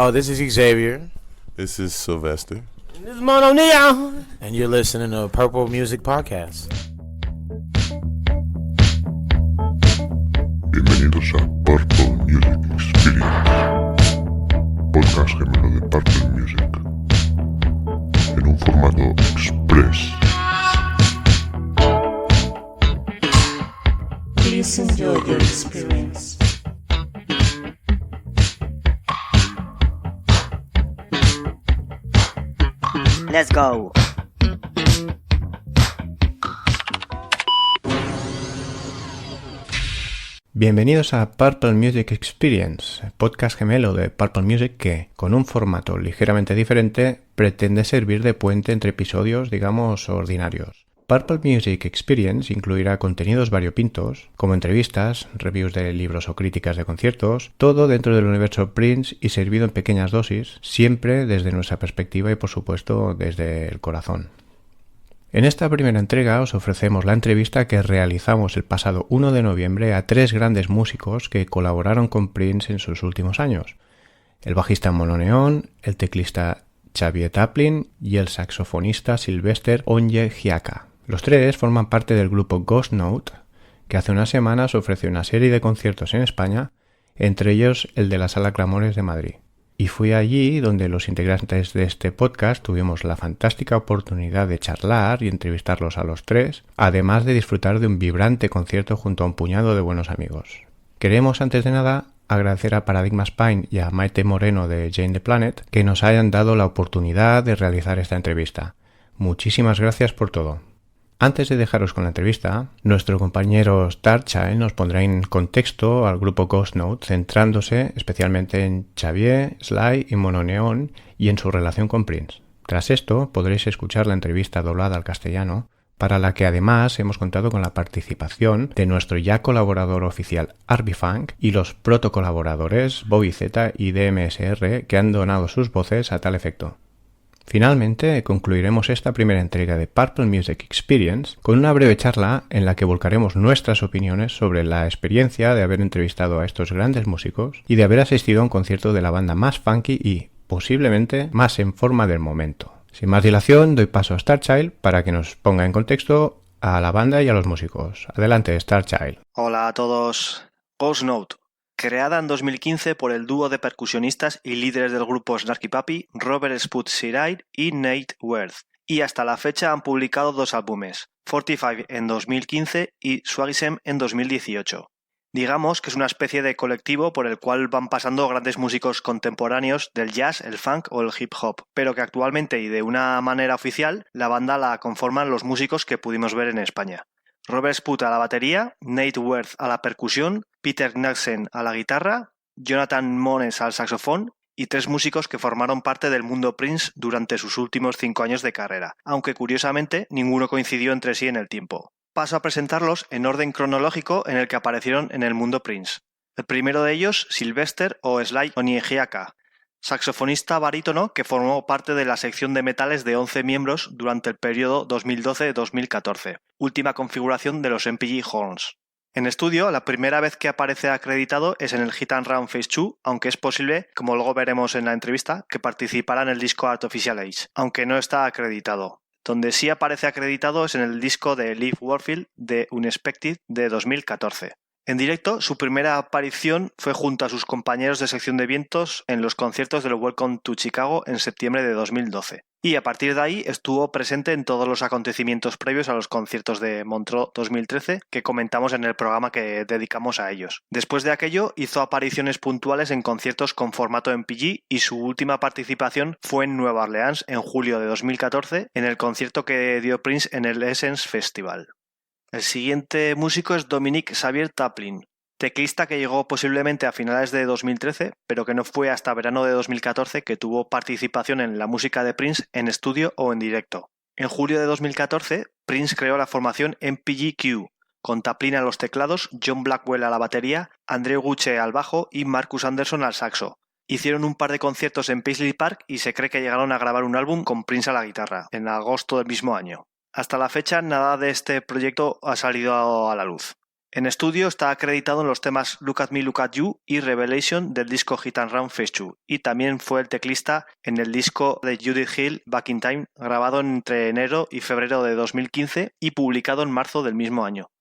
Oh, this is Xavier. This is Sylvester. And this is Mono Neo. And you're listening to Purple Music Podcast. Bienvenidos a Purple Music Experience, podcast gemelo de Purple Music, en un formato express. Please enjoy your experience. Let's go. Bienvenidos a Purple Music Experience, podcast gemelo de Purple Music que, con un formato ligeramente diferente, pretende servir de puente entre episodios, digamos, ordinarios. Purple Music Experience incluirá contenidos variopintos, como entrevistas, reviews de libros o críticas de conciertos, todo dentro del universo Prince y servido en pequeñas dosis, siempre desde nuestra perspectiva y por supuesto desde el corazón. En esta primera entrega os ofrecemos la entrevista que realizamos el pasado 1 de noviembre a tres grandes músicos que colaboraron con Prince en sus últimos años: el bajista Mono Neon, el teclista Xavier Taplin y el saxofonista Sylvester Onyejiaka. Los tres forman parte del grupo Ghost Note, que hace unas semanas ofreció una serie de conciertos en España, entre ellos el de la Sala Clamores de Madrid. Y fue allí donde los integrantes de este podcast tuvimos la fantástica oportunidad de charlar y entrevistarlos a los tres, además de disfrutar de un vibrante concierto junto a un puñado de buenos amigos. Queremos, antes de nada, agradecer a Paradigma Spine y a Maite Moreno de Jane the Planet que nos hayan dado la oportunidad de realizar esta entrevista. Muchísimas gracias por todo. Antes de dejaros con la entrevista, nuestro compañero Starchild nos pondrá en contexto al grupo Ghost Note, centrándose especialmente en Xavier, Sly y Mono Neon y en su relación con Prince. Tras esto, podréis escuchar la entrevista doblada al castellano, para la que además hemos contado con la participación de nuestro ya colaborador oficial Arby Funk y los protocolaboradores Bobby Z y DMSR que han donado sus voces a tal efecto. Finalmente, concluiremos esta primera entrega de Purple Music Experience con una breve charla en la que volcaremos nuestras opiniones sobre la experiencia de haber entrevistado a estos grandes músicos y de haber asistido a un concierto de la banda más funky y, posiblemente, más en forma del momento. Sin más dilación, doy paso a Starchild para que nos ponga en contexto a la banda y a los músicos. Adelante, Starchild. Hola a todos. Ghost Note. Creada en 2015 por el dúo de percusionistas y líderes del grupo Snarky Puppy, Robert Spud-Siraid y Nate Werth, y hasta la fecha han publicado 2 álbumes, 45 en 2015 y Swagism en 2018. Digamos que es una especie de colectivo por el cual van pasando grandes músicos contemporáneos del jazz, el funk o el hip hop, pero que actualmente y de una manera oficial la banda la conforman los músicos que pudimos ver en España. Robert Spud a la batería, Nate Werth a la percusión, Peter Knudsen a la guitarra, Jonathan Mones al saxofón y 3 músicos que formaron parte del mundo Prince durante sus últimos 5 años de carrera, aunque curiosamente ninguno coincidió entre sí en el tiempo. Paso a presentarlos en orden cronológico en el que aparecieron en el mundo Prince. El primero de ellos, Sylvester o Sly Onyejiaka, saxofonista barítono que formó parte de la sección de metales de 11 miembros durante el periodo 2012-2014, última configuración de los MPG Horns. En estudio, la primera vez que aparece acreditado es en el Hit and Run Phase 2, aunque es posible, como luego veremos en la entrevista, que participará en el disco Artificial Age, aunque no está acreditado. Donde sí aparece acreditado es en el disco de Leif Warfield de Unexpected de 2014. En directo, su primera aparición fue junto a sus compañeros de sección de vientos en los conciertos del Welcome to Chicago en septiembre de 2012. Y a partir de ahí estuvo presente en todos los acontecimientos previos a los conciertos de Montreux 2013 que comentamos en el programa que dedicamos a ellos. Después de aquello, hizo apariciones puntuales en conciertos con formato MPG y su última participación fue en Nueva Orleans en julio de 2014 en el concierto que dio Prince en el Essence Festival. El siguiente músico es Dominic Xavier Taplin, teclista que llegó posiblemente a finales de 2013, pero que no fue hasta verano de 2014 que tuvo participación en la música de Prince en estudio o en directo. En julio de 2014, Prince creó la formación MPG-Q, con Taplin a los teclados, John Blackwell a la batería, Andrew Guche al bajo y Marcus Anderson al saxo. Hicieron un par de conciertos en Paisley Park y se cree que llegaron a grabar un álbum con Prince a la guitarra, en agosto del mismo año. Hasta la fecha, nada de este proyecto ha salido a la luz. En estudio está acreditado en los temas Look at Me, Look at You y Revelation del disco Hit and Run Phase 2, y también fue el teclista en el disco de Judith Hill, Back in Time, grabado entre enero y febrero de 2015 y publicado en marzo del mismo año.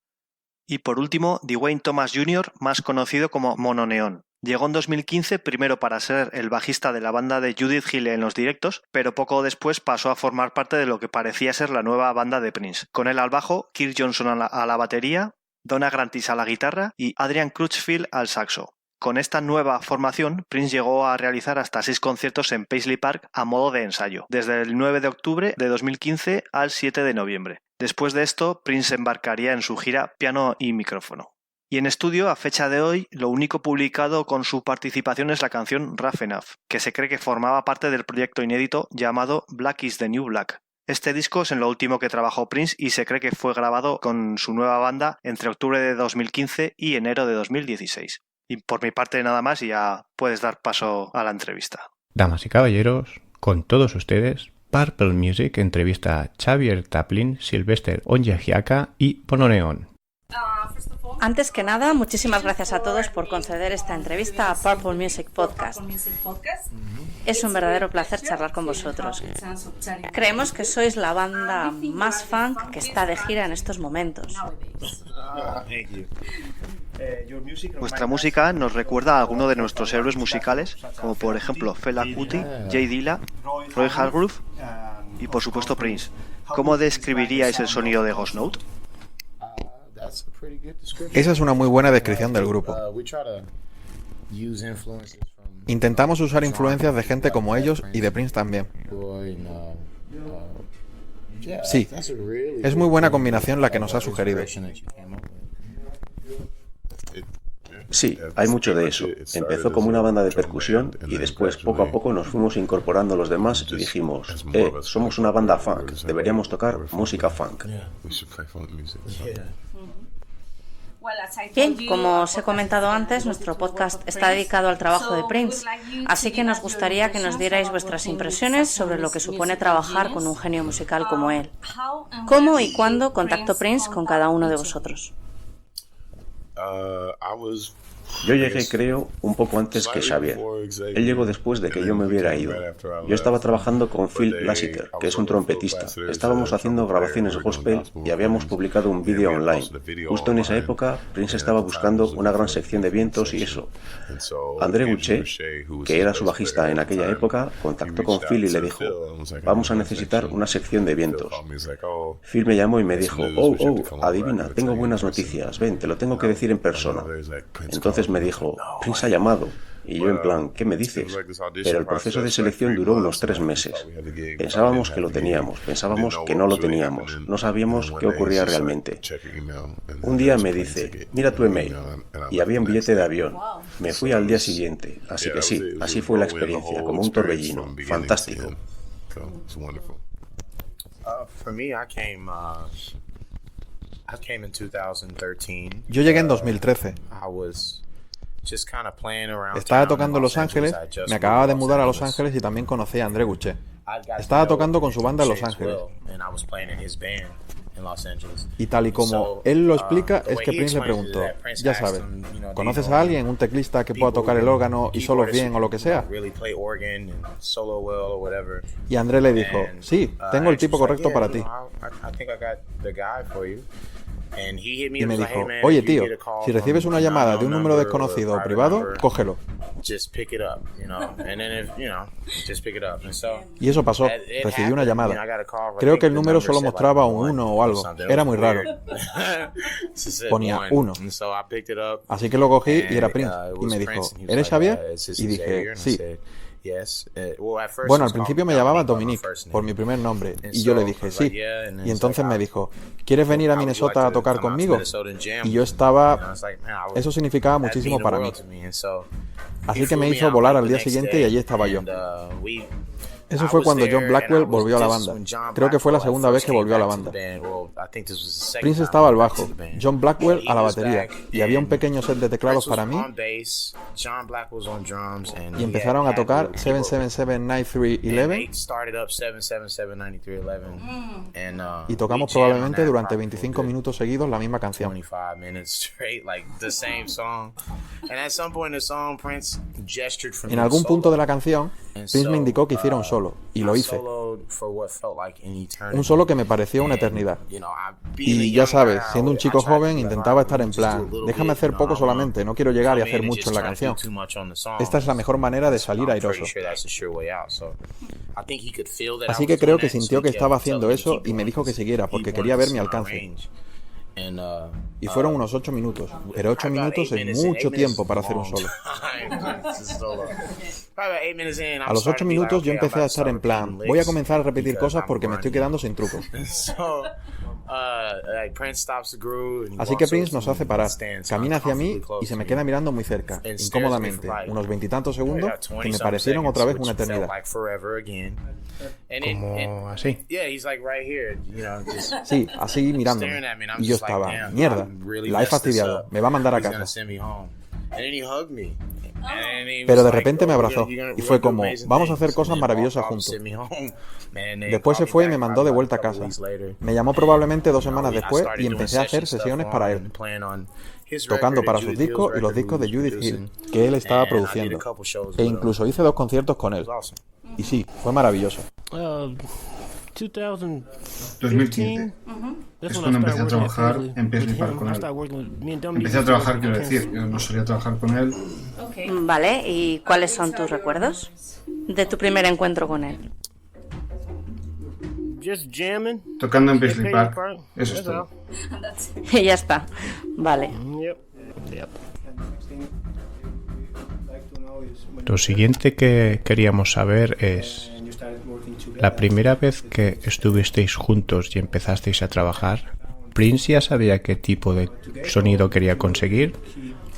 Y por último, Dwayne Thomas Jr., más conocido como Mono Neon. Llegó en 2015 primero para ser el bajista de la banda de Judith Hill en los directos, pero poco después pasó a formar parte de lo que parecía ser la nueva banda de Prince, con él al bajo, Kirk Johnson a la batería, Donna Grantis a la guitarra y Adrian Crutchfield al saxo. Con esta nueva formación, Prince llegó a realizar hasta 6 conciertos en Paisley Park a modo de ensayo, desde el 9 de octubre de 2015 al 7 de noviembre. Después de esto, Prince embarcaría en su gira Piano y Micrófono. Y en estudio, a fecha de hoy, lo único publicado con su participación es la canción Rough Enough, que se cree que formaba parte del proyecto inédito llamado Black is the New Black. Este disco es en lo último que trabajó Prince y se cree que fue grabado con su nueva banda entre octubre de 2015 y enero de 2016. Y por mi parte nada más, y ya puedes dar paso a la entrevista. Damas y caballeros, con todos ustedes, Purple Music entrevista a Xavier Taplin, Sylvester Onyejiaka y Mono Neon. Antes que nada, muchísimas gracias a todos por conceder esta entrevista a Purple Music Podcast. Es un verdadero placer charlar con vosotros. Creemos que sois la banda más funk que está de gira en estos momentos. Vuestra música nos recuerda a alguno de nuestros héroes musicales, como por ejemplo Fela Kuti, Jay Dilla, Roy Hargrove y por supuesto Prince. ¿Cómo describiríais el sonido de Ghost Note? Esa es una muy buena descripción del grupo. Intentamos usar influencias de gente como ellos y de Prince también. Sí, es muy buena combinación la que nos ha sugerido. Sí, hay mucho de eso. Empezó como una banda de percusión y después, poco a poco, nos fuimos incorporando los demás y dijimos, somos una banda funk, deberíamos tocar música funk. Bien, como os he comentado antes, nuestro podcast está dedicado al trabajo de Prince, así que nos gustaría que nos dierais vuestras impresiones sobre lo que supone trabajar con un genio musical como él. ¿Cómo y cuándo contactó Prince con cada uno de vosotros? Yo llegué, creo, un poco antes que Xavier. Él llegó después de que yo me hubiera ido. Yo estaba trabajando con Phil Lassiter, que es un trompetista. Estábamos haciendo grabaciones gospel y habíamos publicado un vídeo online. Justo en esa época, Prince estaba buscando una gran sección de vientos y eso. André Guché, que era su bajista en aquella época, contactó con Phil y le dijo, vamos a necesitar una sección de vientos. Phil me llamó y me dijo, adivina, tengo buenas noticias, ven, te lo tengo que decir en persona. Entonces me dijo, Prince ha llamado. Y yo en plan, ¿qué me dices? Pero el proceso de selección duró unos 3 meses. Pensábamos que lo teníamos, pensábamos que no lo teníamos, no sabíamos qué ocurría realmente. Un día me dice, mira tu email, y había un billete de avión. Me fui al día siguiente, así que sí, así fue la experiencia, como un torbellino, fantástico. Yo llegué en 2013. Estaba tocando en Los Ángeles, me acababa de mudar a Los Ángeles y también conocí a André Guché. Estaba tocando con su banda en Los Ángeles. Y tal y como él lo explica, es que Prince le preguntó, ya sabes, ¿conoces a alguien, un teclista que pueda tocar el órgano y solos bien o lo que sea? Y André le dijo, sí, tengo el tipo correcto para ti. Y me dijo, oye tío, si recibes una llamada de un número desconocido o privado, cógelo. Y eso pasó, recibí una llamada. Creo que el número solo mostraba un 1 o algo, era muy raro. Ponía 1. Así que lo cogí y era Prince. Y me dijo, ¿eres Xavier? Y dije, sí. Bueno, al principio me llamaba Dominique, por mi primer nombre, y yo le dije sí. Y entonces me dijo, ¿quieres venir a Minnesota a tocar conmigo? Y yo estaba... Eso significaba muchísimo para mí. Así que me hizo volar al día siguiente y allí estaba yo. Eso fue cuando John Blackwell volvió a la banda. Creo que fue la segunda vez que volvió a la banda. Prince estaba al bajo, John Blackwell a la batería, y había un pequeño set de teclados para mí, y empezaron a tocar 777-93-11, y tocamos probablemente durante 25 minutos seguidos la misma canción. En algún punto de la canción, Prince me indicó que hiciera un solo, y lo hice. Un solo que me pareció una eternidad. Y ya sabes, siendo un chico joven, intentaba estar en plan, déjame hacer poco solamente, no quiero llegar y hacer mucho en la canción. Esta es la mejor manera de salir airoso. Así que creo que sintió que estaba haciendo eso y me dijo que siguiera, porque quería ver mi alcance. Y fueron unos 8 minutos, pero 8 minutos es mucho tiempo para hacer un solo. A los 8 minutos yo empecé a estar en plan, voy a comenzar a repetir cosas porque me estoy quedando sin trucos. Así que Prince nos hace parar, camina hacia mí y se me queda mirando muy cerca, incómodamente, unos 20 y tantos segundos que me parecieron otra vez una eternidad. Como así. Sí, así mirándome. Y yo estaba, mierda, la he fastidiado, me va a mandar a casa. Pero de repente me abrazó y fue como, vamos a hacer cosas maravillosas juntos. Después se fue y me mandó de vuelta a casa. Me llamó probablemente 2 semanas después y empecé a hacer sesiones para él, tocando para sus discos y los discos de Judith Hill, que él estaba produciendo. E incluso hice 2 conciertos con él. Y sí, fue maravilloso. 2015 es cuando empecé a trabajar en Paisley Park con él. Empecé a trabajar, quiero decir, yo no solía trabajar con él. Vale, ¿y cuáles son tus recuerdos de tu primer encuentro con él? Tocando en Paisley Park, eso es todo. Y ya está, vale. Lo siguiente que queríamos saber es, la primera vez que estuvisteis juntos y empezasteis a trabajar, ¿Prince ya sabía qué tipo de sonido quería conseguir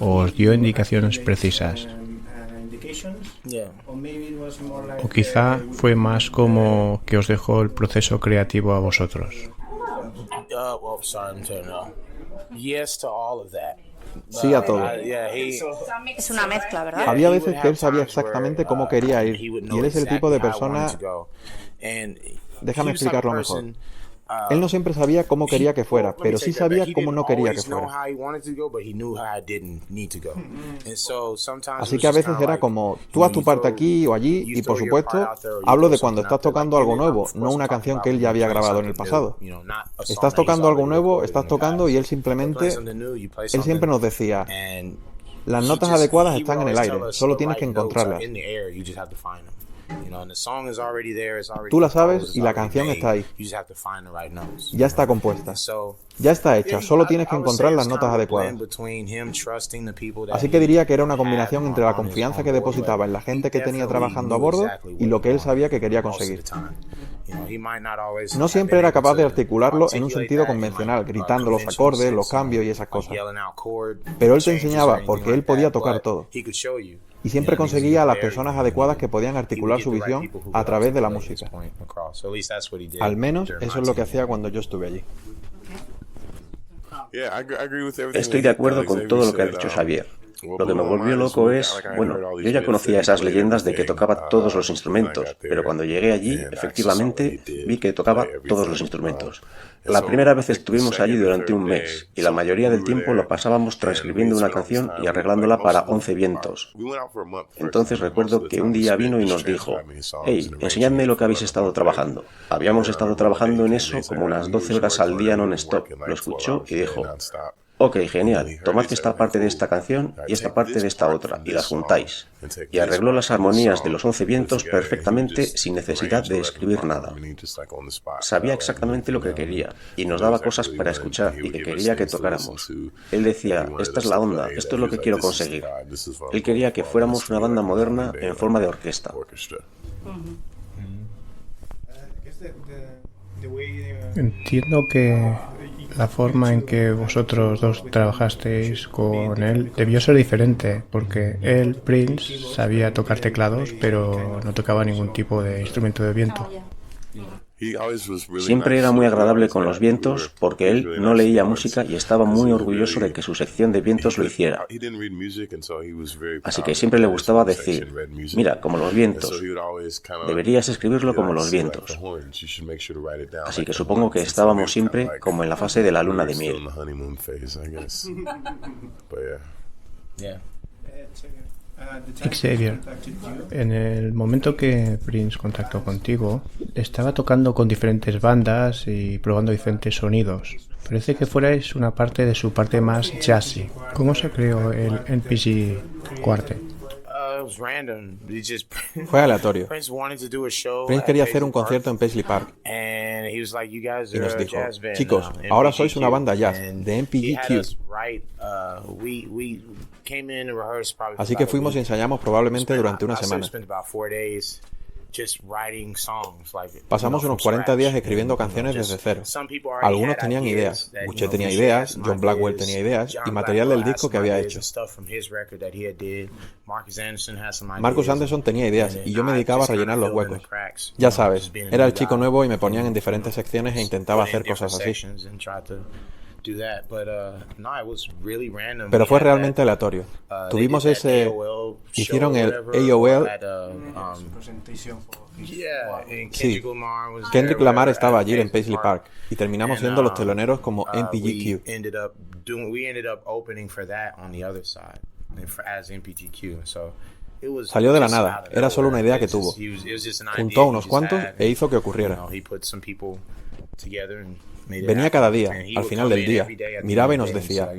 o os dio indicaciones precisas? O quizá fue más como que os dejó el proceso creativo a vosotros. Sí a todo. Es una mezcla, ¿verdad? Había veces que él sabía exactamente cómo quería ir, y él es el tipo de persona... Déjame explicarlo mejor. Él no siempre sabía cómo quería que fuera, pero sí sabía cómo no quería que fuera. Así que a veces era como, tú haz tu parte aquí o allí, y por supuesto, hablo de cuando estás tocando algo nuevo, no una canción que él ya había grabado en el pasado. Estás tocando algo nuevo, estás tocando, y él siempre nos decía, las notas adecuadas están en el aire, solo tienes que encontrarlas. Tú la sabes y la canción está ahí. Ya está compuesta. Ya está hecha, solo tienes que encontrar las notas adecuadas. Así que diría que era una combinación entre la confianza que depositaba en la gente que tenía trabajando a bordo y lo que él sabía que quería conseguir. No siempre era capaz de articularlo en un sentido convencional, gritando los acordes, los cambios y esas cosas. Pero él te enseñaba porque él podía tocar todo. Y siempre conseguía a las personas adecuadas que podían articular su visión a través de la música. Al menos eso es lo que hacía cuando yo estuve allí. Estoy de acuerdo con todo lo que ha dicho Xavier. Lo que me volvió loco es, bueno, yo ya conocía esas leyendas de que tocaba todos los instrumentos, pero cuando llegué allí, efectivamente, vi que tocaba todos los instrumentos. La primera vez estuvimos allí durante un mes, y la mayoría del tiempo lo pasábamos transcribiendo una canción y arreglándola para 11 vientos. Entonces recuerdo que un día vino y nos dijo, hey, enseñadme lo que habéis estado trabajando. Habíamos estado trabajando en eso como unas 12 horas al día non-stop. Lo escuchó y dijo, ok, genial, tomad esta parte de esta canción y esta parte de esta otra, y las juntáis. Y arregló las armonías de los 11 vientos perfectamente sin necesidad de escribir nada. Sabía exactamente lo que quería, y nos daba cosas para escuchar y que quería que tocáramos. Él decía, esta es la onda, esto es lo que quiero conseguir. Él quería que fuéramos una banda moderna en forma de orquesta. Entiendo que La forma en que vosotros dos trabajasteis con él debió ser diferente, porque él, Prince, sabía tocar teclados, pero no tocaba ningún tipo de instrumento de viento. Siempre era muy agradable con los vientos porque él no leía música y estaba muy orgulloso de que su sección de vientos lo hiciera. Así que siempre le gustaba decir, mira, como los vientos, deberías escribirlo como los vientos. Así que supongo que estábamos siempre como en la fase de la luna de miel. Xavier, en el momento que Prince contactó contigo, estaba tocando con diferentes bandas y probando diferentes sonidos. Parece que fuerais una parte de su parte más jazzy. ¿Cómo se creó el NPG Quartet? Fue aleatorio. Prince quería hacer un concierto en Paisley Park. Y nos dijo, chicos, ahora sois una banda jazz, de NPGQ. Así que fuimos y ensayamos probablemente durante una semana. Pasamos unos 40 días escribiendo canciones desde cero. Algunos tenían ideas, Boucher tenía ideas, John Blackwell tenía ideas y material del disco que había hecho. Marcus Anderson tenía ideas y yo me dedicaba a rellenar los huecos. Ya sabes, era el chico nuevo y me ponían en diferentes secciones e intentaba hacer cosas así. Pero fue realmente aleatorio. Tuvimos ese... Hicieron el AOL... Sí, Kendrick Lamar estaba allí en Paisley Park y terminamos siendo los teloneros como NPGQ. Salió de la nada, era solo una idea que tuvo. Juntó a unos cuantos e hizo que ocurriera. Venía cada día, al final del día, miraba y nos decía,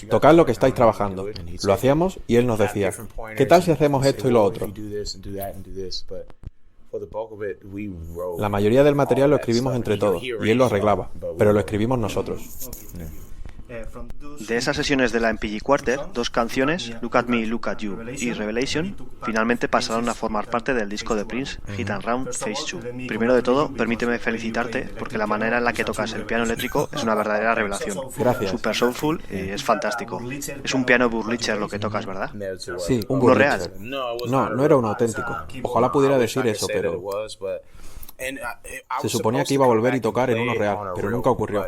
tocad lo que estáis trabajando. Lo hacíamos y él nos decía, ¿qué tal si hacemos esto y lo otro? La mayoría del material lo escribimos entre todos y él lo arreglaba, pero lo escribimos nosotros. De esas sesiones de la NPG Quartet, 2 canciones, Look at Me, Look at You y Revelation, finalmente pasaron a formar parte del disco de Prince, Hit and Run Phase 2. Primero de todo, permíteme felicitarte porque la manera en la que tocas el piano eléctrico es una verdadera revelación. Gracias. Super soulful y es fantástico. Es un piano Wurlitzer lo que tocas, ¿verdad? Sí, un ¿Uno real? No era un auténtico. Ojalá pudiera decir eso, pero... Se suponía que iba a volver y tocar en uno real, pero nunca ocurrió.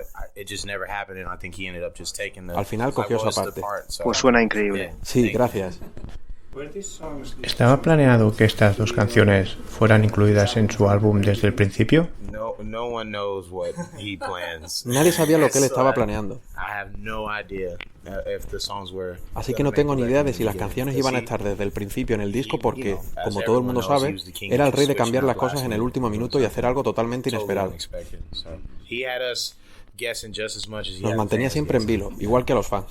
Al final cogió esa parte. Pues suena increíble. Sí, gracias. ¿Estaba planeado que estas 2 canciones fueran incluidas en su álbum desde el principio? Nadie sabía lo que él estaba planeando. Así que no tengo ni idea de si las canciones iban a estar desde el principio en el disco porque, como todo el mundo sabe, era el rey de cambiar las cosas en el último minuto y hacer algo totalmente inesperado. Nos mantenía siempre en vilo, igual que a los fans.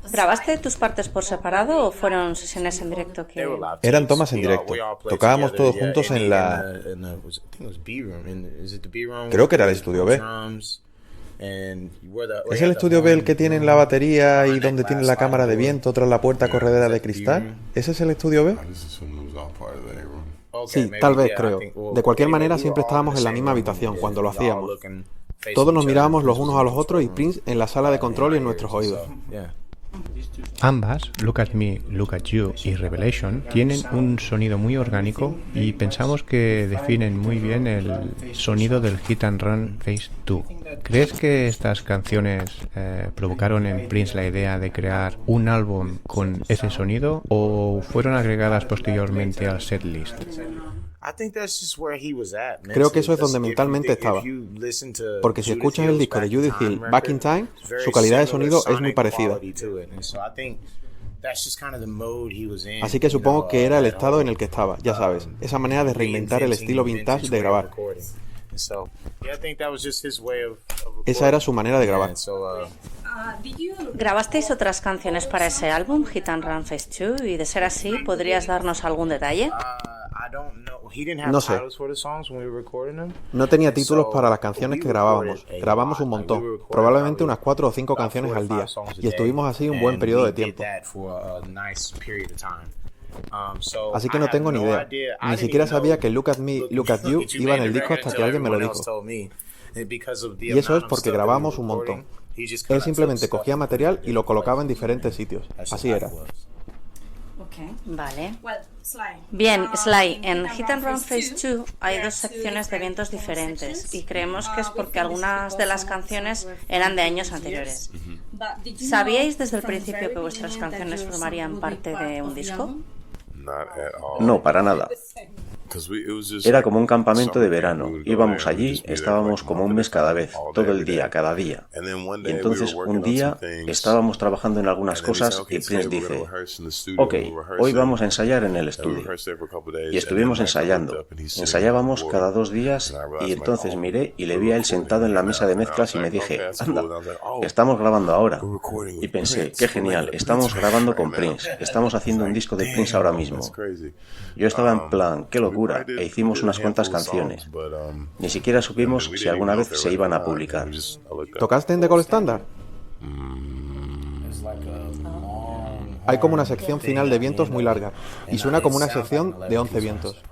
¿Grabaste tus partes por separado o fueron sesiones en directo que...? Eran tomas en directo. Tocábamos todos juntos en la... Creo que era el estudio B. ¿Es el estudio B el que tiene la batería y donde tiene la cámara de viento tras la puerta corredera de cristal? ¿Ese es el estudio B? Sí, tal vez, creo. De cualquier manera, siempre estábamos en la misma habitación cuando lo hacíamos. Todos nos mirábamos los unos a los otros y Prince en la sala de control y en nuestros oídos. Ambas, Look at Me, Look at You y Revelation, tienen un sonido muy orgánico y pensamos que definen muy bien el sonido del Hit and Run Phase 2. ¿Crees que estas canciones provocaron en Prince la idea de crear un álbum con ese sonido o fueron agregadas posteriormente al setlist? Creo que eso es donde mentalmente estaba. Porque si escuchas el disco de Judith Hill, Back in Time, su calidad de sonido es muy parecida. Así que supongo que era el estado en el que estaba, ya sabes, esa manera de reinventar el estilo vintage de grabar. Esa era su manera de grabar. ¿Grabasteis otras canciones para ese álbum, Hit and Run Phase 2? Y de ser así, ¿podrías darnos algún detalle? No sé. No tenía títulos para las canciones que grabábamos. Grabamos un montón, probablemente unas 4 o 5 canciones al día, y estuvimos así un buen periodo de tiempo. Así que no tengo ni idea. Ni siquiera sabía que Look at Me, Look at You iba en el disco hasta que alguien me lo dijo. Y eso es porque grabábamos un montón. Él simplemente cogía material y lo colocaba en diferentes sitios. Así era. Vale. Bien, Sly, en Hit and Run Phase 2 hay dos secciones de vientos diferentes y creemos que es porque algunas de las canciones eran de años anteriores. ¿Sabíais desde el principio que vuestras canciones formarían parte de un disco? No, para nada. Era como un campamento de verano. Íbamos allí, estábamos como un mes cada vez, todo el día, cada día. Y entonces un día estábamos trabajando en algunas cosas y Prince dice, ok, hoy vamos a ensayar en el estudio. Y estuvimos ensayando. Ensayábamos cada 2 días y entonces miré y le vi a él sentado en la mesa de mezclas y me dije, anda, estamos grabando ahora. Y pensé, qué genial, estamos grabando con Prince, estamos haciendo un disco de Prince ahora mismo. Yo estaba en plan, qué locura, e hicimos unas cuantas canciones. Ni siquiera supimos si alguna vez se iban a publicar. ¿Tocaste en The Gold Standard? Hay como una sección final de vientos muy larga, y suena como una sección de 11 vientos.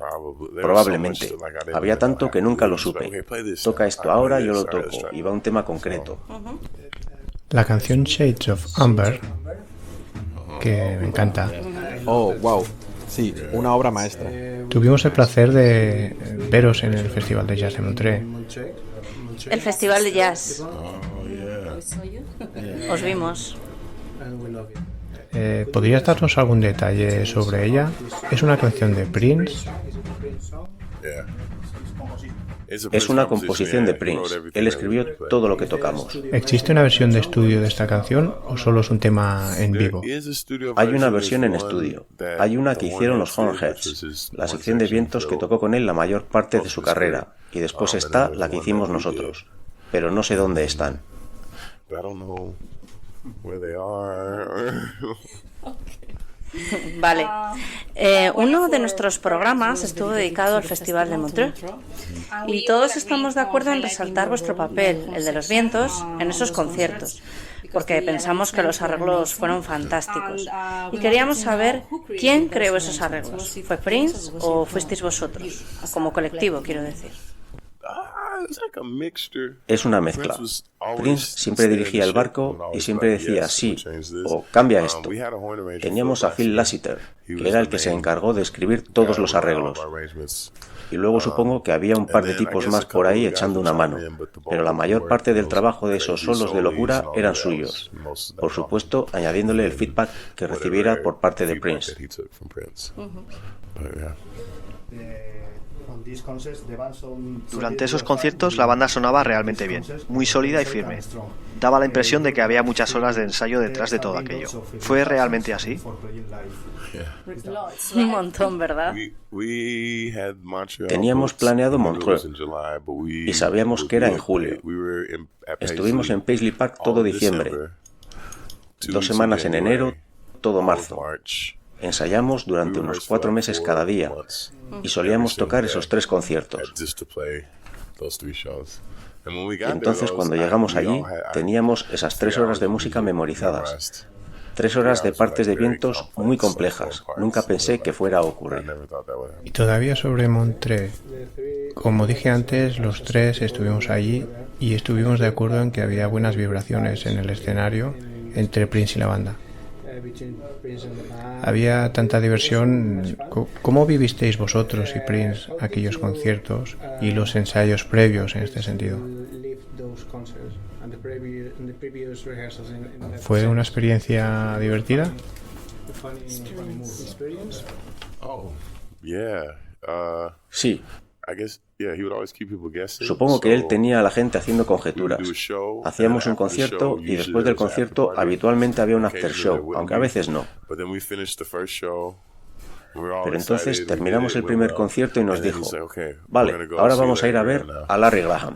Probablemente. Había tanto que nunca lo supe. Toca esto ahora, yo lo toco, y va un tema concreto. La canción Shades of Amber, que me encanta. Oh, wow. Sí, una obra maestra. Tuvimos el placer de veros en el Festival de Jazz de Montreux. El Festival de Jazz. Os vimos. ¿Podrías darnos algún detalle sobre ella? ¿Es una canción de Prince? Es una composición de Prince. Él escribió todo lo que tocamos. ¿Existe una versión de estudio de esta canción o solo es un tema en vivo? Hay una versión en estudio. Hay una que hicieron los Hornheads, la sección de vientos que tocó con él la mayor parte de su carrera. Y después está la que hicimos nosotros. Pero no sé dónde están. Vale. Uno de nuestros programas estuvo dedicado al Festival de Montreux y todos estamos de acuerdo en resaltar vuestro papel, el de los vientos, en esos conciertos, porque pensamos que los arreglos fueron fantásticos y queríamos saber quién creó esos arreglos. ¿Fue Prince o fuisteis vosotros? Como colectivo, quiero decir. Es una mezcla. Prince siempre dirigía el barco y siempre decía sí o cambia esto. Teníamos a Phil Lassiter, que era el que se encargó de escribir todos los arreglos. Y luego supongo que había un par de tipos más por ahí echando una mano, pero la mayor parte del trabajo de esos solos de locura eran suyos. Por supuesto, añadiéndole el feedback que recibiera por parte de Prince. Durante esos conciertos la banda sonaba realmente bien, muy sólida y firme. Daba la impresión de que había muchas horas de ensayo detrás de todo aquello. ¿Fue realmente así? Un montón, ¿verdad? Teníamos planeado Montreux y sabíamos que era en julio. Estuvimos en Paisley Park todo diciembre, 2 semanas en enero, todo marzo. Ensayamos durante unos 4 meses cada día y solíamos tocar esos 3 conciertos. Y entonces cuando llegamos allí teníamos esas 3 horas de música memorizadas. 3 horas de partes de vientos muy complejas. Nunca pensé que fuera a ocurrir. Y todavía sobre Montreux. Como dije antes, los 3 estuvimos allí y estuvimos de acuerdo en que había buenas vibraciones en el escenario entre Prince y la banda. Había tanta diversión. ¿Cómo vivisteis vosotros y Prince aquellos conciertos y los ensayos previos en este sentido? ¿Fue una experiencia divertida? Sí. Supongo que él tenía a la gente haciendo conjeturas. Hacíamos un concierto y después del concierto habitualmente había un after show, aunque a veces no. Pero entonces terminamos el primer concierto y nos dijo, vale, ahora vamos a ir a ver a Larry Graham.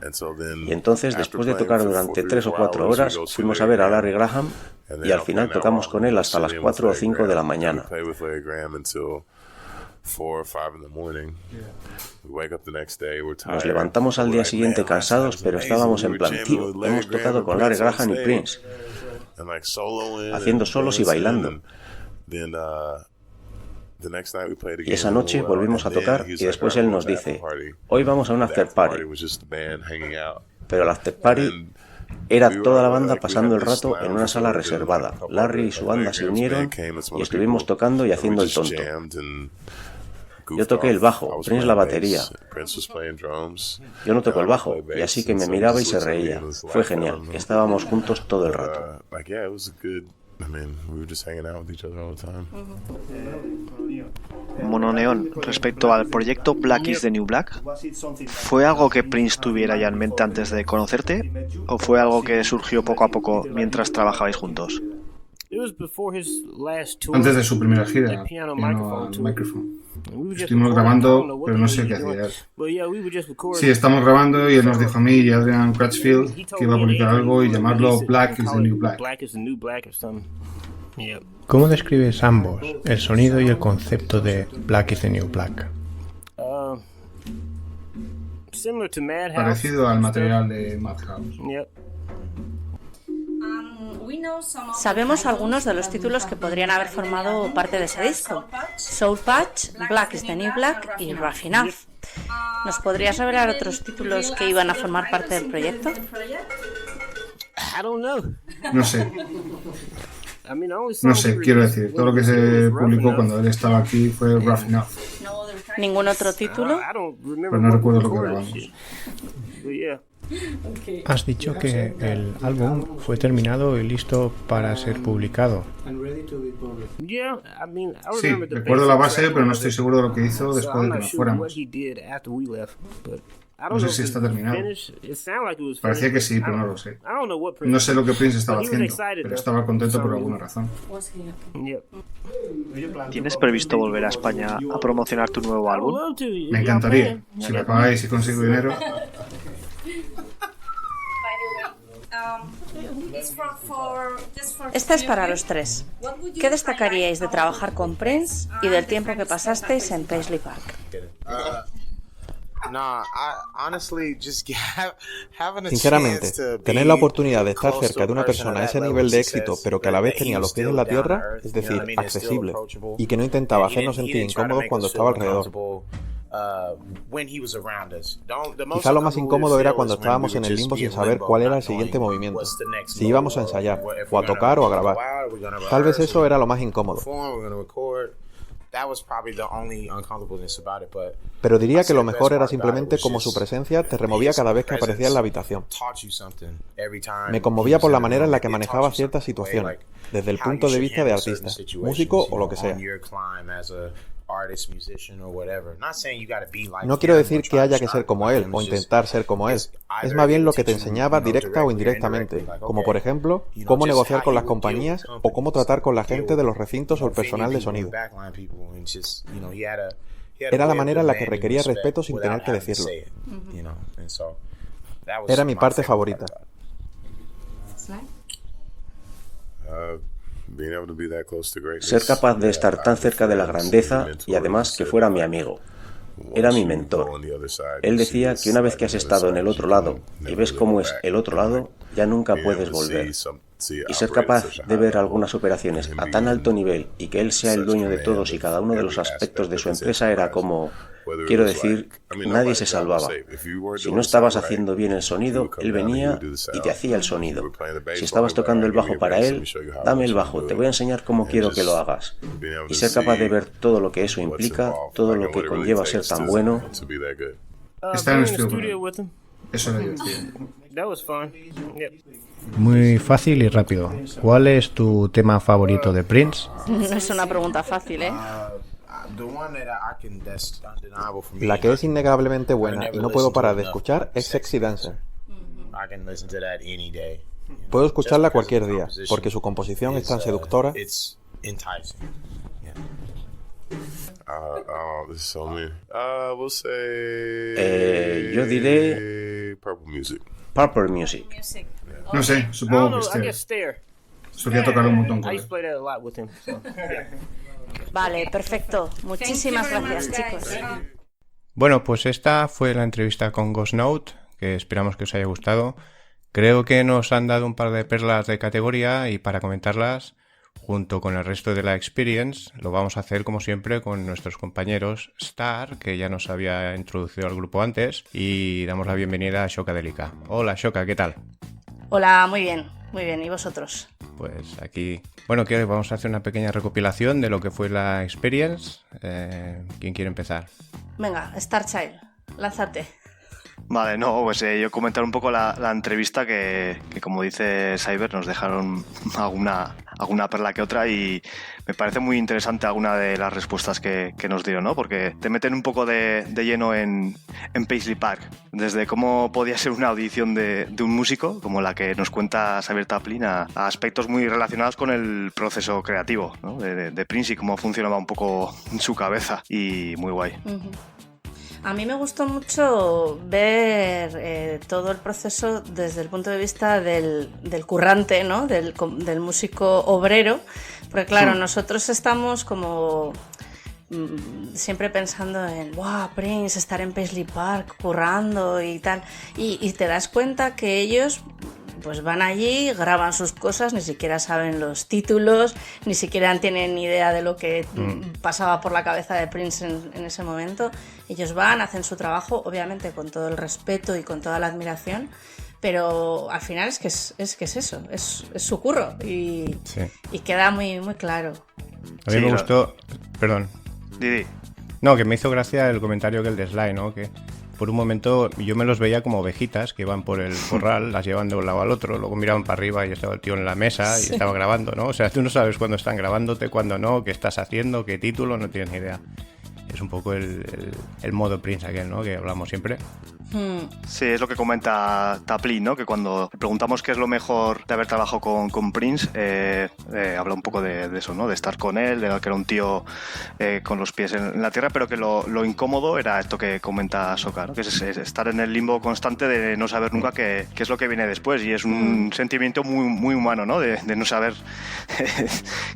Y entonces, después de tocar durante 3 o 4 horas, fuimos a ver a Larry Graham y al final tocamos con él hasta las 4 o 5 de la mañana. Nos levantamos al día siguiente cansados, pero estábamos en plan, tío, hemos tocado con Larry Graham y Prince, haciendo solos y bailando. Y esa noche volvimos a tocar y después él nos dice, hoy vamos a un after party. Pero el after party era toda la banda pasando el rato en una sala reservada. Larry y su banda se unieron y estuvimos tocando y haciendo el tonto. Yo toqué el bajo, Prince la batería. Yo no toco el bajo, y así que me miraba y se reía. Fue genial, estábamos juntos todo el rato. Mononeón, respecto al proyecto Black is the New Black, ¿fue algo que Prince tuviera ya en mente antes de conocerte? ¿O fue algo que surgió poco a poco mientras trabajabais juntos? Antes de su primera gira, Piano Microphone. Estuvimos grabando, pero no sé qué hacía él. Sí, estamos grabando y él nos dijo a mí y a Adrian Crutchfield que iba a publicar algo y llamarlo Black is the New Black. ¿Cómo describes ambos, el sonido y el concepto de Black is the New Black? Parecido al material de Madhouse. Sabemos algunos de los títulos que podrían haber formado parte de ese disco: Soul Patch, Black is the New Black y Rough Enough. ¿Nos podrías revelar otros títulos que iban a formar parte del proyecto? No sé. No sé, quiero decir, todo lo que se publicó cuando él estaba aquí fue Rough Enough. ¿Ningún otro título? Pero no recuerdo lo que grabamos. Has dicho que el álbum fue terminado y listo para ser publicado. Sí, recuerdo la base, pero no estoy seguro de lo que hizo después de que nos fuéramos. No sé si está terminado. Parecía que sí, pero no lo sé. No sé lo que Prince estaba haciendo, pero estaba contento por alguna razón. ¿Tienes previsto volver a España a promocionar tu nuevo álbum? Me encantaría. Si me pagáis y consigo dinero. Esta es para los tres. ¿Qué destacaríais de trabajar con Prince y del tiempo que pasasteis en Paisley Park? Sinceramente, tener la oportunidad de estar cerca de una persona a ese nivel de éxito, pero que a la vez tenía los pies en la tierra, es decir, accesible, y que no intentaba hacernos sentir incómodos cuando estaba alrededor. Quizá lo más incómodo era cuando estábamos en el limbo sin saber cuál era el siguiente movimiento, si íbamos a ensayar, o a tocar o a grabar. Tal vez eso era lo más incómodo. Pero diría que lo mejor era simplemente como su presencia te removía cada vez que aparecía en la habitación. Me conmovía por la manera en la que manejaba ciertas situaciones, desde el punto de vista de artista, músico o lo que sea. No quiero decir que haya que ser como él o intentar ser como él. Es más bien lo que te enseñaba directa o indirectamente, como por ejemplo, cómo negociar con las compañías o cómo tratar con la gente de los recintos o el personal de sonido. Era la manera en la que requería respeto sin tener que decirlo. Era mi parte favorita. Ser capaz de estar tan cerca de la grandeza y además que fuera mi amigo. Era mi mentor. Él decía que una vez que has estado en el otro lado y ves cómo es el otro lado, ya nunca puedes volver. Y ser capaz de ver algunas operaciones a tan alto nivel y que él sea el dueño de todos y cada uno de los aspectos de su empresa era como... Quiero decir, nadie se salvaba. Si no estabas haciendo bien el sonido, él venía y te hacía el sonido. Si estabas tocando el bajo para él, dame el bajo, te voy a enseñar cómo quiero que lo hagas. Y ser capaz de ver todo lo que eso implica, todo lo que conlleva ser tan bueno. Está en el estudio. Eso lo decía. Muy fácil y rápido. ¿Cuál es tu tema favorito de Prince? No es una pregunta fácil, ¿eh? La que es innegablemente buena y no puedo parar de escuchar es Sexy Dancer. Puedo escucharla cualquier día, porque su composición es tan seductora. Yo diré Purple Music. No sé, supongo que Stare. Solía tocar un montón con él. Vale, perfecto. Muchísimas gracias, chicos. Bueno, pues esta fue la entrevista con Ghost Note, que esperamos que os haya gustado. Creo que nos han dado un par de perlas de categoría y para comentarlas, junto con el resto de la Experience, lo vamos a hacer como siempre con nuestros compañeros Star, que ya nos había introducido al grupo antes, y damos la bienvenida a Shoka Delica. Hola Shoka, ¿qué tal? Hola, muy bien, ¿y vosotros? Pues aquí, bueno, que vamos a hacer una pequeña recopilación de lo que fue la Experience. ¿Quién quiere empezar? Venga, Starchild, lánzate. Vale, no, pues yo comentar un poco la entrevista que como dice Cyber, nos dejaron alguna perla que otra y me parece muy interesante alguna de las respuestas que nos dieron, ¿no? Porque te meten un poco de lleno en Paisley Park, desde cómo podía ser una audición de un músico, como la que nos cuenta Xavier Taplin, a aspectos muy relacionados con el proceso creativo, ¿no? de Prince y cómo funcionaba un poco su cabeza, y muy guay. Uh-huh. A mí me gustó mucho ver todo el proceso desde el punto de vista del currante, ¿no? Del músico obrero, porque claro, nosotros estamos como siempre pensando en ¡wow! Prince, estar en Paisley Park currando y tal, y te das cuenta que ellos pues van allí, graban sus cosas, ni siquiera saben los títulos, ni siquiera tienen ni idea de lo que pasaba por la cabeza de Prince en ese momento. Ellos van, hacen su trabajo, obviamente con todo el respeto y con toda la admiración, pero al final es que es eso, es su curro y queda muy, muy claro. A mí me gustó, perdón. Didi. No, que me hizo gracia el comentario que el de Sly, ¿no? Que por un momento yo me los veía como ovejitas que iban por el corral, las llevan de un lado al otro, luego miraban para arriba y estaba el tío en la mesa y estaba grabando, ¿no? O sea, tú no sabes cuándo están grabándote, cuándo no, qué estás haciendo, qué título, no tienes ni idea. Es un poco el modo Prince aquel, ¿no? Que hablamos siempre. Sí, es lo que comenta Taplin, ¿no? Que cuando le preguntamos qué es lo mejor de haber trabajado con Prince, habla un poco de eso, ¿no? De estar con él, de que era un tío con los pies en la tierra, pero que lo incómodo era esto que comenta Shoka, ¿no? Que es estar en el limbo constante de no saber nunca qué es lo que viene después, y es un sentimiento muy, muy humano, ¿no? De no saber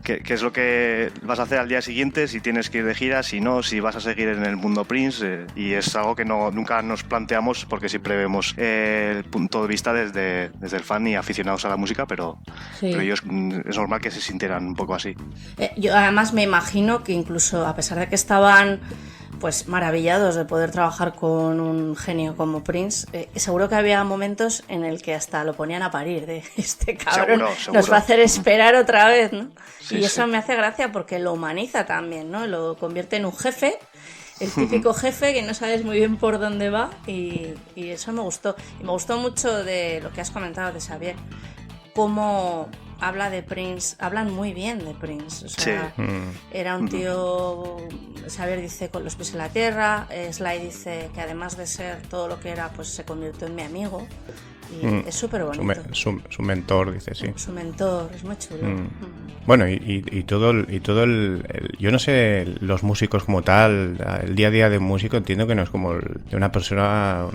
qué es lo que vas a hacer al día siguiente, si tienes que ir de gira, si no, si vas a seguir en el mundo Prince, y es algo que nunca nos planteamos porque siempre vemos el punto de vista desde el fan y aficionados a la música, pero ellos es normal que se sintieran un poco así. Yo además me imagino que incluso a pesar de que estaban pues maravillados de poder trabajar con un genio como Prince, seguro que había momentos en el que hasta lo ponían a parir, de este cabrón seguro. Nos va a hacer esperar otra vez, ¿no? Sí, y eso me hace gracia porque lo humaniza también, ¿no? Lo convierte en un jefe, el típico jefe que no sabes muy bien por dónde va, y eso me gustó. Y me gustó mucho de lo que has comentado de Xavier, cómo habla de Prince, hablan muy bien de Prince, o sea, era un tío, Xavier dice con los pies en la tierra, Sly dice que además de ser todo lo que era, pues se convirtió en mi amigo, y es súper bonito. Su mentor, dice, sí. Su mentor, es muy chulo. Bueno, y todo el yo no sé, los músicos como tal, el día a día de un músico entiendo que no es como de una persona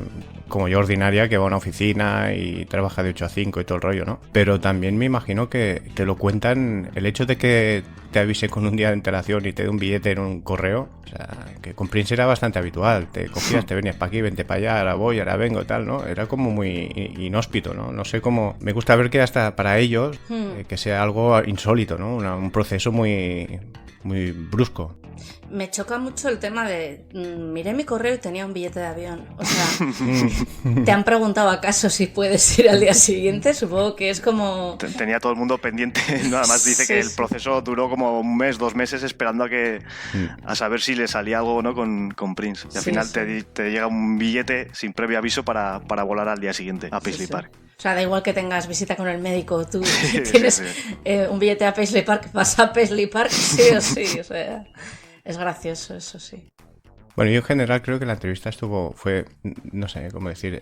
como yo ordinaria que va a una oficina y trabaja de 8 a 5 y todo el rollo, ¿no? Pero también me imagino que te lo cuentan, el hecho de que te avise con un día de antelación y te dé un billete en un correo, o sea, que con Prince era bastante habitual, te cogías, te venías para aquí, vente para allá, ahora voy, ahora vengo, tal, ¿no? Era como muy inhóspito, ¿no? No sé cómo, me gusta ver que hasta para ellos, que sea algo insólito, ¿no? Un proceso muy, muy brusco. Me choca mucho el tema de miré mi correo y tenía un billete de avión. O sea, ¿te han preguntado acaso si puedes ir al día siguiente? Supongo que es como... Tenía todo el mundo pendiente. Nada más dice que el proceso duró como un mes, 2 meses esperando a saber si le salía algo o no con Prince. Y al final te llega un billete sin previo aviso para volar al día siguiente a Paisley Park. O sea, da igual que tengas visita con el médico, tú tienes un billete a Paisley Park, vas a Paisley Park sí o sí, o sea... Es gracioso, eso sí. Bueno, yo en general creo que la entrevista fue, no sé cómo decir,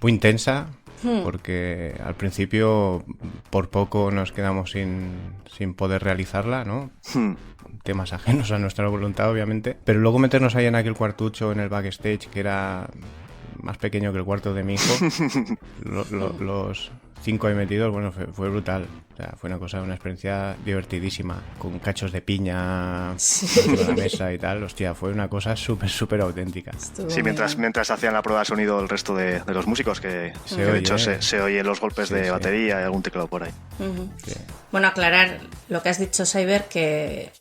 muy intensa, porque al principio por poco nos quedamos sin poder realizarla, ¿no? Temas ajenos a nuestra voluntad, obviamente. Pero luego meternos ahí en aquel cuartucho en el backstage, que era más pequeño que el cuarto de mi hijo, 5 M22, bueno, fue brutal. O sea, fue una experiencia divertidísima, con cachos de piña sobre la mesa y tal. Hostia, fue una cosa súper auténtica. Sí, mientras hacían la prueba de sonido el resto de los músicos, que de hecho se oyen los golpes de batería y algún teclado por ahí. Sí. Bueno, aclarar lo que has dicho, Cyber, que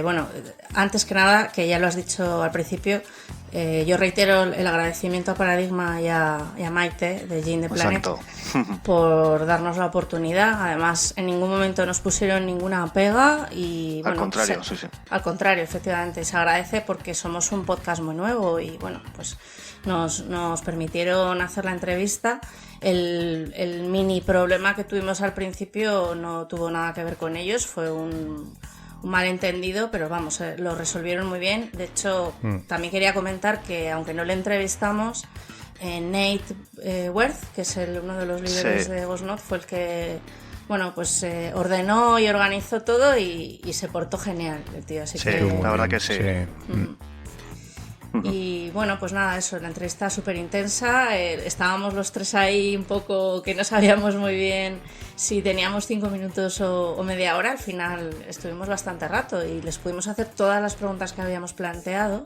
bueno, antes que nada, que ya lo has dicho al principio, yo reitero el agradecimiento a Paradigma y a Maite de Jane the Planet por darnos la oportunidad. Además, en ningún momento nos pusieron ninguna pega y bueno, al contrario, sí. Al contrario, efectivamente, se agradece porque somos un podcast muy nuevo y bueno, pues nos permitieron hacer la entrevista. El mini problema que tuvimos al principio no tuvo nada que ver con ellos, fue un malentendido, pero vamos, lo resolvieron muy bien. De hecho, también quería comentar que aunque no le entrevistamos, Nate Werth, que es uno de los líderes de Ghost Note, fue el que bueno, pues ordenó y organizó todo y se portó genial el tío, así que la verdad que sí. Y bueno, pues nada, eso, la entrevista súper intensa. Estábamos los tres ahí un poco que no sabíamos muy bien si teníamos 5 minutos o media hora. Al final estuvimos bastante rato y les pudimos hacer todas las preguntas que habíamos planteado.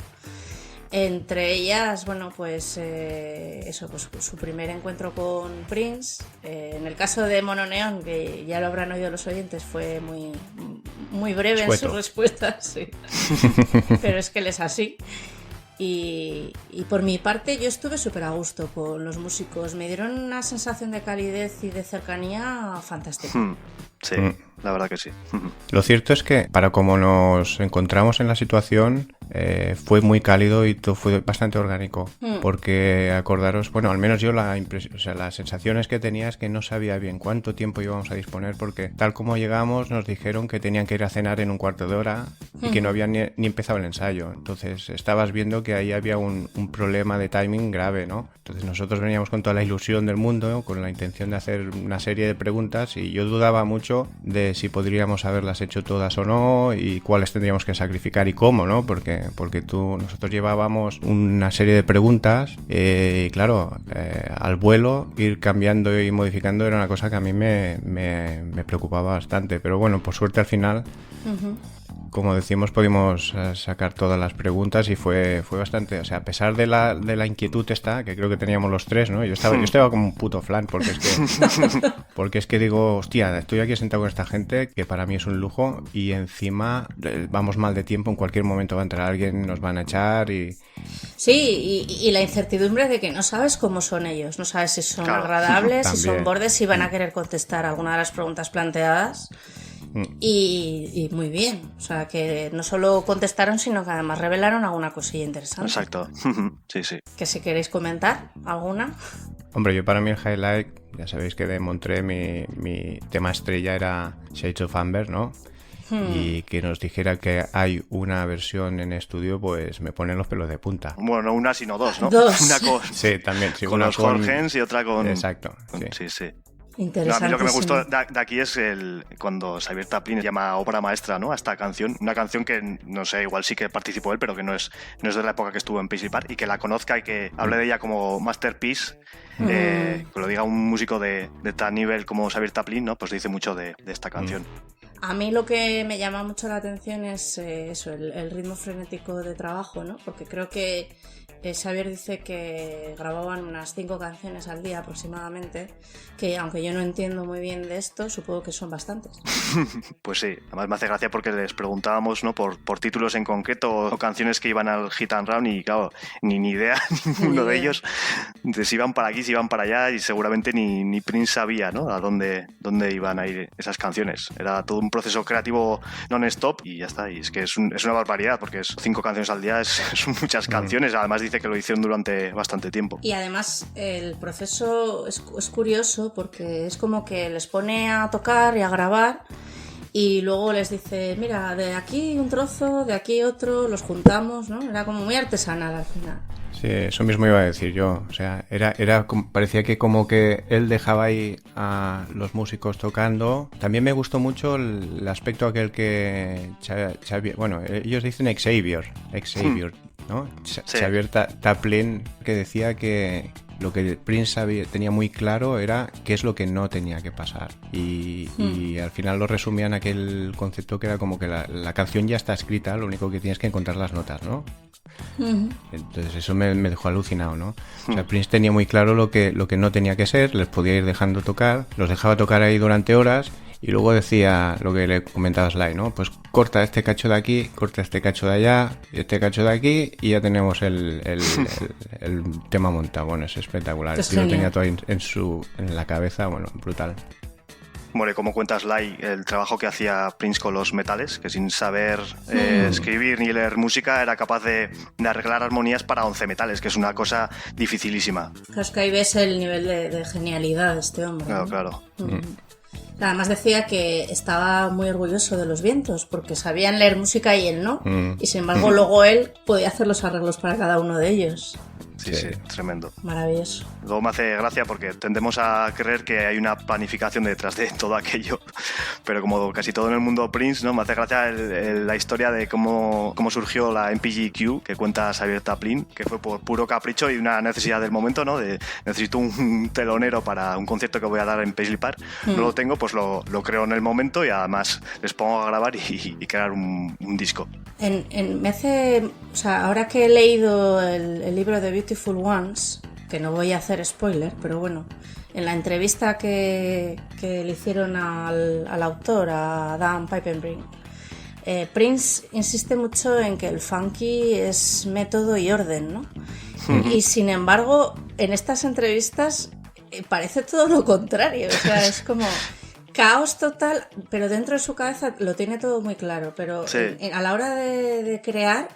Entre ellas, bueno, pues eso, pues su primer encuentro con Prince. En el caso de Mononeon, que ya lo habrán oído los oyentes, fue muy breve en sus respuestas, sí. Pero es que él es así. Y por mi parte yo estuve súper a gusto con los músicos, me dieron una sensación de calidez y de cercanía fantástica. Sí, la verdad que sí. Lo cierto es que para como nos encontramos en la situación fue muy cálido y todo fue bastante orgánico, porque acordaros, bueno, al menos yo las sensaciones que tenía es que no sabía bien cuánto tiempo íbamos a disponer, porque tal como llegamos nos dijeron que tenían que ir a cenar en un cuarto de hora y que no habían ni empezado el ensayo. Entonces estabas viendo que ahí había un problema de timing grave, ¿no? Entonces nosotros veníamos con toda la ilusión del mundo, con la intención de hacer una serie de preguntas, y yo dudaba mucho de si podríamos haberlas hecho todas o no y cuáles tendríamos que sacrificar y cómo, ¿no? Porque nosotros llevábamos una serie de preguntas y claro, al vuelo ir cambiando y modificando era una cosa que a mí me preocupaba bastante, pero bueno, por suerte al final como decimos, pudimos sacar todas las preguntas y fue bastante, o sea, a pesar de la inquietud esta, que creo que teníamos los tres, ¿no? Yo estaba como un puto flan, porque es que digo, hostia, estoy aquí sentado con esta gente, que para mí es un lujo, y encima vamos mal de tiempo, en cualquier momento va a entrar alguien, nos van a echar y... Sí, y la incertidumbre de que no sabes cómo son ellos, no sabes si son agradables, si son bordes, si van a querer contestar alguna de las preguntas planteadas. Y muy bien, o sea que no solo contestaron, sino que además revelaron alguna cosilla interesante. Exacto, sí. Que si queréis comentar alguna. Hombre, yo para mí el highlight, ya sabéis que de Montré mi tema estrella era Shades of Amber, ¿no? Y que nos dijera que hay una versión en estudio, pues me ponen los pelos de punta. Bueno, no una sino dos, ¿no? Dos. Una sí, también. Sí, con una los Jorgens y otra con... Exacto, sí. Interesante. No, a mí lo que me gustó de aquí es cuando Xavier Taplin llama obra maestra, ¿no?, a esta canción. Una canción que, no sé, igual sí que participó él, pero que no es de la época que estuvo en Paisley Park, y que la conozca y que hable de ella como masterpiece, que lo diga un músico de tal nivel como Xavier Taplin, ¿no? Pues dice mucho de esta canción. A mí lo que me llama mucho la atención es eso, el ritmo frenético de trabajo, ¿no? Porque creo que Xavier dice que grababan unas 5 canciones al día aproximadamente, que aunque yo no entiendo muy bien de esto, supongo que son bastantes. Pues sí, además me hace gracia porque les preguntábamos, ¿no?, por títulos en concreto o canciones que iban al Hit and Run, y claro, ni idea ninguno de ellos de si iban para aquí, si iban para allá, y seguramente ni Prince sabía, ¿no?, a dónde iban a ir esas canciones. Era todo un proceso creativo non-stop y ya está. Y es que es una barbaridad, porque 5 canciones al día son muchas canciones. Además dice que lo hicieron durante bastante tiempo. Y además el proceso es curioso, porque es como que les pone a tocar y a grabar y luego les dice, mira, de aquí un trozo, de aquí otro, los juntamos, ¿no? Era como muy artesanal al final. Sí, eso mismo iba a decir yo. O sea, parecía que como que él dejaba ahí a los músicos tocando. También me gustó mucho el aspecto aquel que bueno, ellos dicen Xavier, ¿no? Sí. Xavier Taplin, que decía que lo que Prince tenía muy claro era qué es lo que no tenía que pasar. Y al final lo resumía en aquel concepto que era como que la canción ya está escrita, lo único que tienes que encontrar las notas, ¿no? Entonces eso me dejó alucinado, ¿no? O sea, Prince tenía muy claro lo que no tenía que ser, les podía ir dejando tocar, los dejaba tocar ahí durante horas y luego decía lo que le comentaba Sly, ¿no? Pues corta este cacho de aquí, corta este cacho de allá, este cacho de aquí y ya tenemos el tema montado. Bueno, es espectacular. Yo lo tenía todo ahí en la cabeza, bueno, brutal. Bueno, y como cuenta Sly, el trabajo que hacía Prince con los metales, que sin saber escribir ni leer música era capaz de arreglar armonías para 11 metales, que es una cosa dificilísima. Claro, es que ahí ves el nivel de genialidad de este hombre. Claro, ¿no? claro. Además decía que estaba muy orgulloso de los vientos, porque sabían leer música y él no. Y sin embargo luego él podía hacer los arreglos para cada uno de ellos. Sí, tremendo. Maravilloso. Luego me hace gracia porque tendemos a creer que hay una planificación detrás de todo aquello, pero como casi todo en el mundo Prince, ¿no? Me hace gracia la historia de cómo surgió la MPGQ que cuenta Xavier Taplin, que fue por puro capricho y una necesidad del momento, ¿no? De necesito un telonero para un concierto que voy a dar en Paisley Park, no lo tengo, pues lo creo en el momento y además les pongo a grabar y crear un disco. Me hace, o sea, ahora que he leído el libro de Beautiful Ones, que no voy a hacer spoiler, pero bueno, en la entrevista que le hicieron al autor, a Dan Pippenbrink, Prince insiste mucho en que el funky es método y orden, ¿no? Y sin embargo, en estas entrevistas parece todo lo contrario, o sea, es como caos total, pero dentro de su cabeza lo tiene todo muy claro, pero a la hora de crear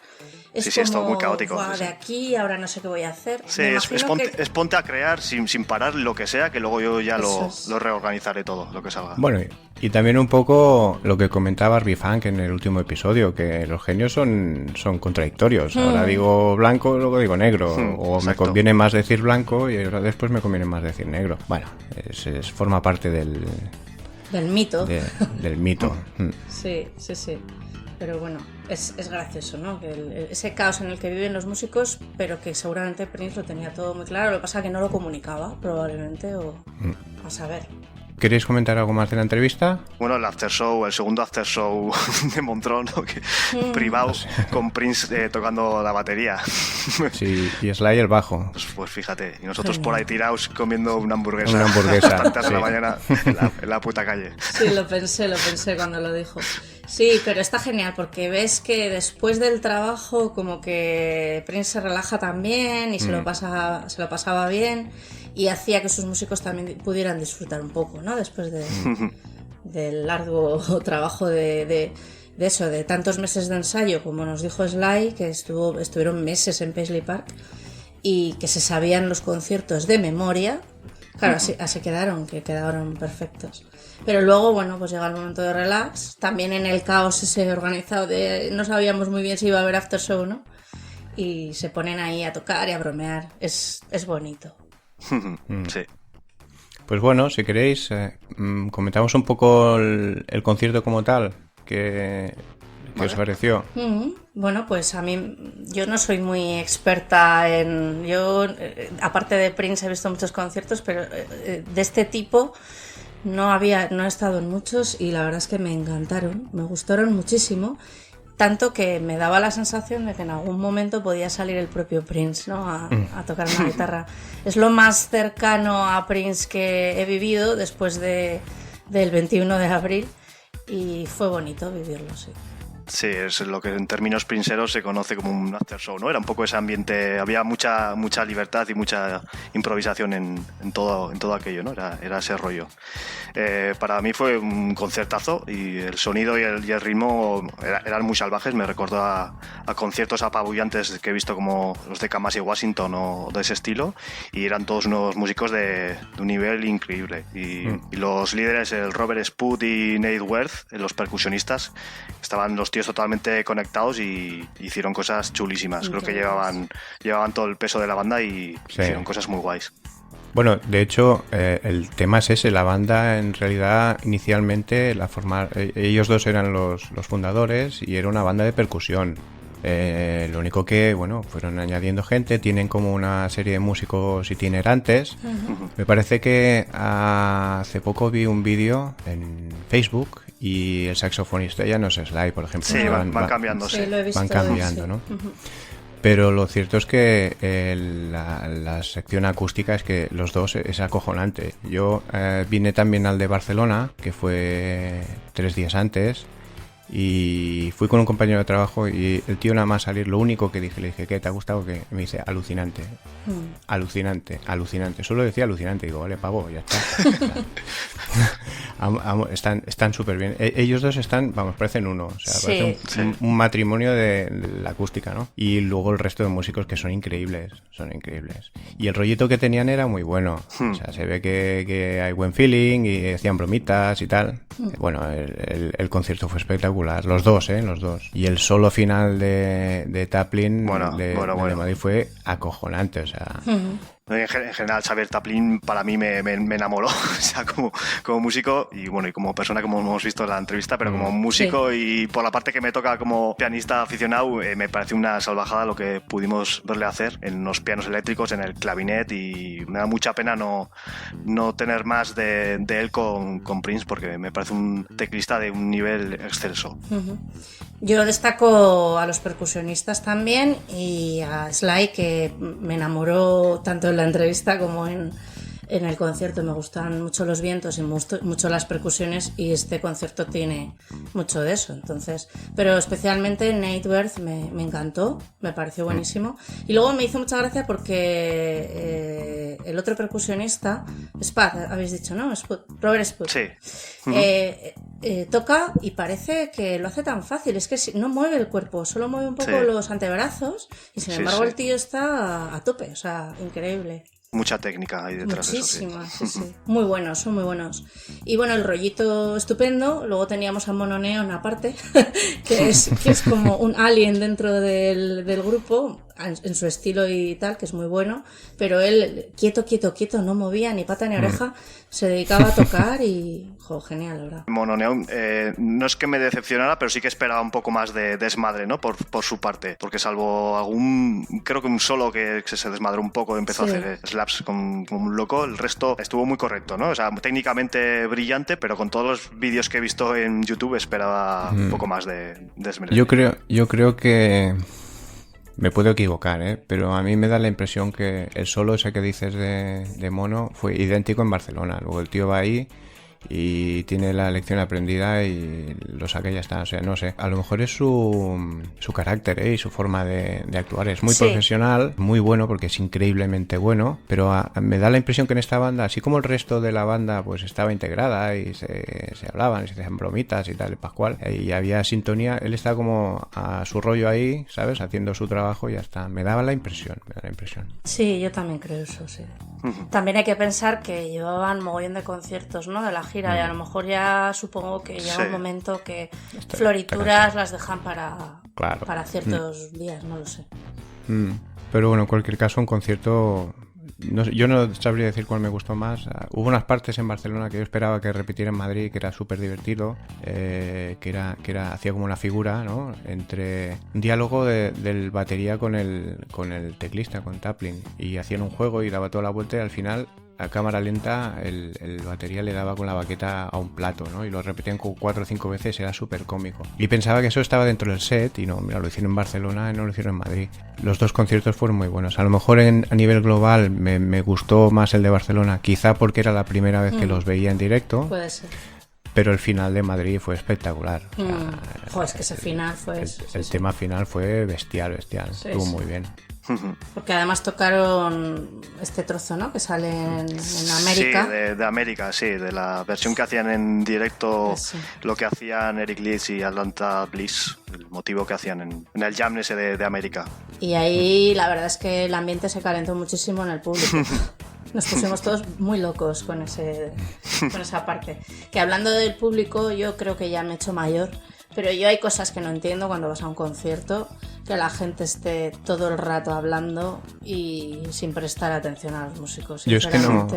es como, es todo muy caótico. De aquí, ahora no sé qué voy a hacer. Sí, es ponte a crear sin parar lo que sea, que luego yo ya lo reorganizaré todo, lo que salga. Bueno, y también un poco lo que comentaba Barbie Funk en el último episodio, que los genios son contradictorios. Ahora digo blanco, luego digo negro, o exacto. Me conviene más decir blanco y ahora después me conviene más decir negro. Bueno, forma parte del mito. Del mito. Sí. Pero bueno, es gracioso, ¿no? Que ese caos en el que viven los músicos, pero que seguramente Prince lo tenía todo muy claro. Lo que pasa es que no lo comunicaba, probablemente, o a saber. ¿Queréis comentar algo más de la entrevista? Bueno, el segundo after show de Montreux, ¿no? Privado, con Prince tocando la batería. Sí, y Sly el bajo. Pues fíjate, y nosotros por ahí tirados comiendo una hamburguesa. Una hamburguesa. Tantas de la mañana en la puta calle. Sí, lo pensé cuando lo dijo. Sí, pero está genial porque ves que después del trabajo como que Prince se relaja también y se lo pasaba bien y hacía que sus músicos también pudieran disfrutar un poco, ¿no? Después del largo trabajo de eso, de tantos meses de ensayo, como nos dijo Sly, que estuvieron meses en Paisley Park y que se sabían los conciertos de memoria. Claro, así quedaron perfectos. Pero luego, bueno, pues llega el momento de relax. También en el caos ese organizado no sabíamos muy bien si iba a haber after show, ¿no? Y se ponen ahí a tocar y a bromear. Es bonito. Sí. Pues bueno, si queréis, comentamos un poco el concierto como tal. ¿Qué os pareció? Bueno, pues a mí, yo no soy muy experta yo, aparte de Prince, he visto muchos conciertos, pero de este tipo no he estado en muchos y la verdad es que me encantaron, me gustaron muchísimo, tanto que me daba la sensación de que en algún momento podía salir el propio Prince, ¿no? a tocar una guitarra. Es lo más cercano a Prince que he vivido después del 21 de abril y fue bonito vivirlo, sí. Sí, es lo que en términos princeros se conoce como un after show, ¿no? Era un poco ese ambiente, había mucha libertad y mucha improvisación en todo aquello, ¿no? Era ese rollo. Para mí fue un concertazo y el sonido y el ritmo eran muy salvajes, me recordó a conciertos apabullantes que he visto como los de Kamasi Washington o de ese estilo, y eran todos unos músicos de un nivel increíble. Y los líderes, el Robert Spud y Nate Werth, los percusionistas, estaban los tíos totalmente conectados y hicieron cosas chulísimas. Creo que llevaban todo el peso de la banda y hicieron cosas muy guays. Bueno, de hecho, el tema es ese. La banda, en realidad, inicialmente ellos dos eran los fundadores y era una banda de percusión. Lo único que, bueno, fueron añadiendo gente, tienen como una serie de músicos itinerantes. Me parece que hace poco vi un vídeo en Facebook y el saxofonista ya no es Sly, por ejemplo. Sí, van cambiando, sí. Lo he visto, van cambiando, sí. ¿no? Pero lo cierto es que la sección acústica es que los dos es acojonante. Yo vine también al de Barcelona, que fue 3 días antes, y fui con un compañero de trabajo y el tío nada más salir, lo único que le dije, ¿qué te ha gustado? Que me dice, alucinante, alucinante. Solo decía alucinante, digo, vale, pavo, ya está. Están súper bien. Ellos dos están, vamos, parecen uno, o sea, parece un matrimonio de la acústica, ¿no? Y luego el resto de músicos que son increíbles. Y el rollito que tenían era muy bueno, o sea, se ve que hay buen feeling y hacían bromitas y tal. Bueno, el concierto fue espectacular. Los dos. Y el solo final de Taplin de Madrid fue acojonante, o sea... En general, Xavier Taplin para mí me enamoró, o sea, como músico y bueno, y como persona, como hemos visto en la entrevista, pero como músico y por la parte que me toca como pianista aficionado, me parece una salvajada lo que pudimos verle hacer en los pianos eléctricos, en el clavinet, y me da mucha pena no tener más de él con Prince, porque me parece un teclista de un nivel excelso. Yo destaco a los percusionistas también y a Sly, que me enamoró tanto en la entrevista como en el concierto. Me gustan mucho los vientos y mucho las percusiones, y este concierto tiene mucho de eso. Entonces, pero especialmente Nate Werth me encantó, me pareció buenísimo. Y luego me hizo mucha gracia porque el otro percusionista, Spud, habéis dicho, ¿no? Robert Spud. Sí. Toca y parece que lo hace tan fácil, es que no mueve el cuerpo, solo mueve un poco los antebrazos y sin embargo el tío está a tope, o sea, increíble. Mucha técnica ahí detrás. Muchísima, de eso, sí. Muy buenos, son muy buenos. Y bueno, el rollito estupendo. Luego teníamos a Mono Neon aparte, que es como un alien dentro del grupo, en su estilo y tal, que es muy bueno. Pero él, quieto, no movía ni pata ni oreja, se dedicaba a tocar y... genial, la verdad. Mono Neon, no es que me decepcionara, pero sí que esperaba un poco más de desmadre, ¿no? Por su parte, porque salvo creo que un solo que se desmadró un poco, empezó a hacer slaps como un loco, el resto estuvo muy correcto, ¿no? O sea, técnicamente brillante, pero con todos los vídeos que he visto en YouTube esperaba un poco más de desmadre. Yo creo que... Me puedo equivocar, pero a mí me da la impresión que el solo ese que dices de Mono fue idéntico en Barcelona. Luego el tío va ahí y tiene la lección aprendida y lo saca y ya está. O sea, no sé, a lo mejor es su carácter y su forma de actuar. Es muy profesional, muy bueno, porque es increíblemente bueno, pero me da la impresión que en esta banda, así como el resto de la banda pues estaba integrada y se hablaban y se hacían bromitas y tal, Pascual, y había sintonía, él está como a su rollo ahí, ¿sabes? Haciendo su trabajo y ya está. Me da la impresión. Sí, yo también creo eso, sí. También hay que pensar que llevaban mogollón de conciertos, ¿no? De la gira, y a lo mejor ya supongo que llega un momento que florituras las dejan para ciertos días, no lo sé. Pero bueno, en cualquier caso, un concierto... yo no sabría decir cuál me gustó más. Hubo unas partes en Barcelona que yo esperaba que repitiera en Madrid, que era súper divertido, que era hacía como una figura, ¿no? Entre un diálogo del batería con el teclista, con Taplin, y hacían un juego y daba toda la vuelta y al final, a cámara lenta, el batería le daba con la baqueta a un plato, ¿no? Y lo repetían 4 o 5 veces, era súper cómico. Y pensaba que eso estaba dentro del set y no, mira, lo hicieron en Barcelona y no lo hicieron en Madrid. Los dos conciertos fueron muy buenos. A lo mejor a nivel global me gustó más el de Barcelona, quizá porque era la primera vez que los veía en directo. Puede ser. Pero el final de Madrid fue espectacular. Es que ese final fue... El tema final fue bestial. Estuvo muy bien. Porque además tocaron este trozo, ¿no? Que sale en América. Sí, de América, sí. De la versión que hacían en directo, lo que hacían Eric Leeds y Atlanta Bliss, el motivo que hacían en el jam ese de América. Y ahí la verdad es que el ambiente se calentó muchísimo en el público. Nos pusimos todos muy locos con esa parte. Que hablando del público, yo creo que ya me he hecho mayor. Pero yo hay cosas que no entiendo cuando vas a un concierto, que la gente esté todo el rato hablando y sin prestar atención a los músicos. Yo es que no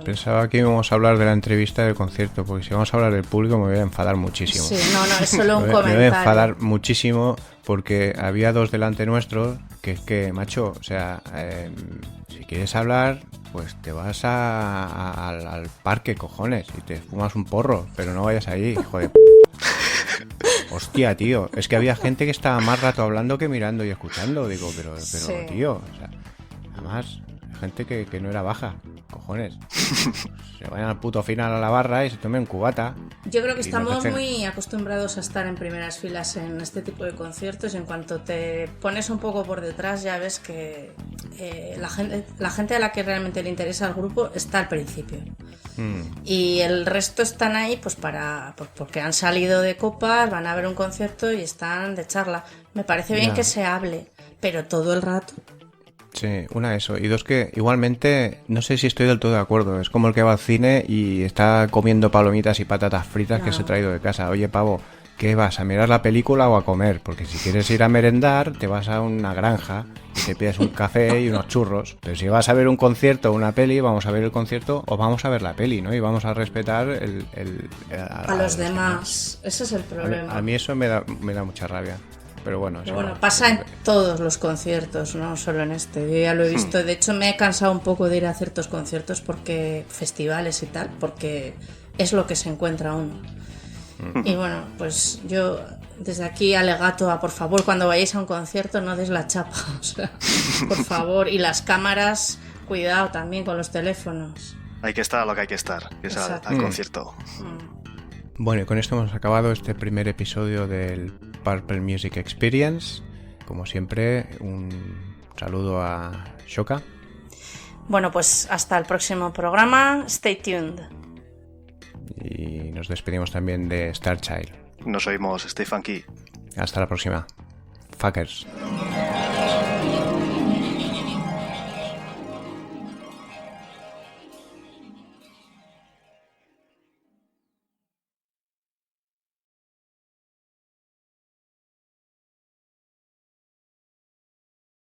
pensaba que íbamos a hablar de la entrevista del concierto, porque si vamos a hablar del público me voy a enfadar muchísimo. Sí, no, es solo un comentario. Me voy a enfadar muchísimo porque había dos delante nuestros que es que, macho, o sea, si quieres hablar, pues te vas al parque, cojones, y te fumas un porro, pero no vayas ahí, hijo de... Hostia, tío, es que había gente que estaba más rato hablando que mirando y escuchando. Digo, pero Sí. tío, o sea, además, gente que no era baja, cojones. Se vayan al puto final a la barra y se tomen un cubata. Yo creo que Y estamos nos dejen. muy acostumbrados a estar en primeras filas en este tipo de conciertos y en cuanto te pones un poco por detrás ya ves que la gente a la que realmente le interesa el grupo está al principio. Y el resto están ahí pues porque han salido de copas, van a ver un concierto y están de charla. Me parece bien Ya. que se hable, pero todo el rato. Sí, una eso. Y dos que igualmente no sé si estoy del todo de acuerdo. Es como el que va al cine y está comiendo palomitas y patatas fritas que se ha traído de casa. Oye, pavo, ¿qué vas? ¿A mirar la película o a comer? Porque si quieres ir a merendar, te vas a una granja y te pides un café y unos churros. Pero si vas a ver un concierto o una peli, vamos a ver el concierto o vamos a ver la peli, ¿no? Y vamos a respetar A los demás. Ese es el problema. A mí eso me da mucha rabia. Pero bueno, Pero bueno, pasa en todos los conciertos, no solo en este. Yo ya lo he visto. De hecho, me he cansado un poco de ir a ciertos conciertos, porque festivales y tal, porque es lo que se encuentra uno. Y bueno, pues yo desde aquí alegato a, por favor, cuando vayáis a un concierto no des la chapa. O sea, por favor. Y las cámaras, cuidado también con los teléfonos. Hay que estar a lo que hay que estar, que es al concierto. Bueno, y con esto hemos acabado este primer episodio del Purple Music Experience. Como siempre, un saludo a Shoka. Bueno, pues hasta el próximo programa. Stay tuned. Y nos despedimos también de Starchild. Nos oímos, Stay Funky. Hasta la próxima. Fuckers.